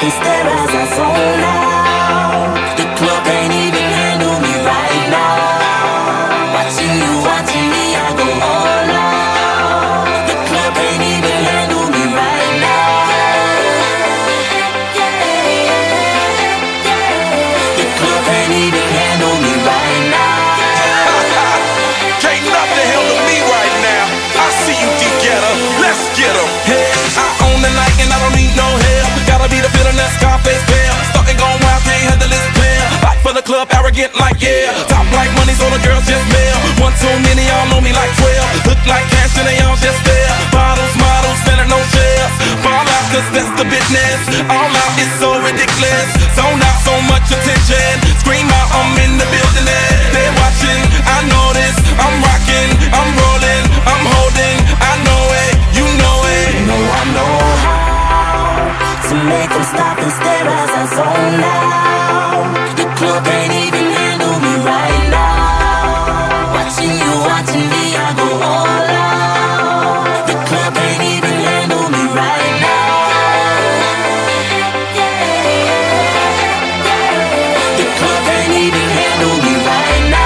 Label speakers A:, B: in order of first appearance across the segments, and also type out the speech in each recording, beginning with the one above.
A: and stare as I zone out. The club can't even handle me right now. Watching you, watching me, I go all out. The club can't even handle me right now. The club can't even handle me right now.
B: Can't nothing handle me right now. I see you, D-Getter, let's get 'em. Hey, I own the night and I don't need no help. Gotta be the feeling that Scarface pair. Starting going wild, can't handle this pair. Fight for the club, arrogant like yeah. Top like money, so the girls just mail. One too many, y'all know me like 12. Look like cash and they all just there. Bottles, models, selling no shares. Fall out, cause that's the business. All out, it's so ridiculous. Zone out, so much attention. Scream out, I'm in the building there. They're watching, I know this. I'm rocking, I'm rolling, I'm holding. I know it, you know it.
A: You know I know how to make them stop and stare as I zone out. The club can't even handle me right now. Watching you, watching me, I go all out. The club can't even handle me right now. The club can't even handle me right now.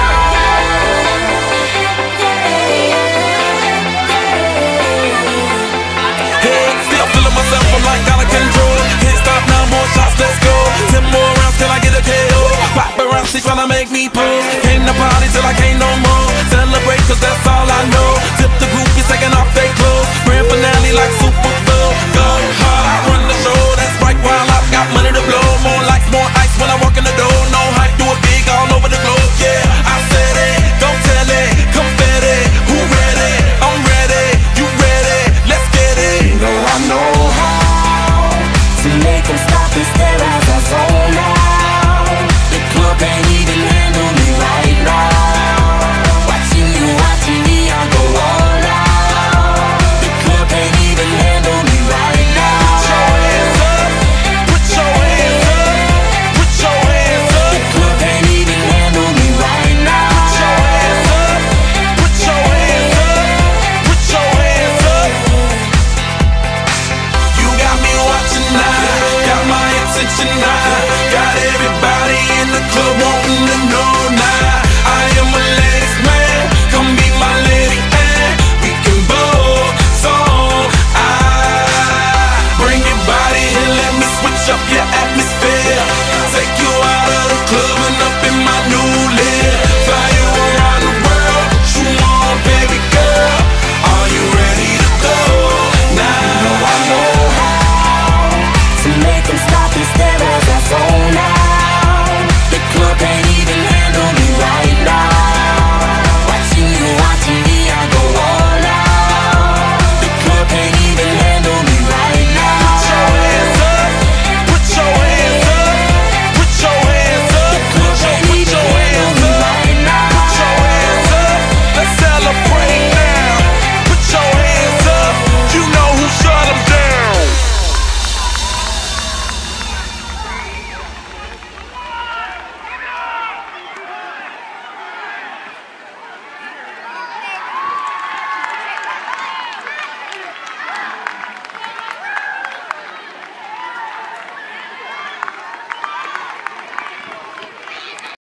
B: Hey, still feeling myself, I'm like out of control. Can't stop now, more shots, let's go. 10 more rounds till I get a KO. Pop around, she tryna make me pull. Came to party till I can't no more. Celebrate cause that's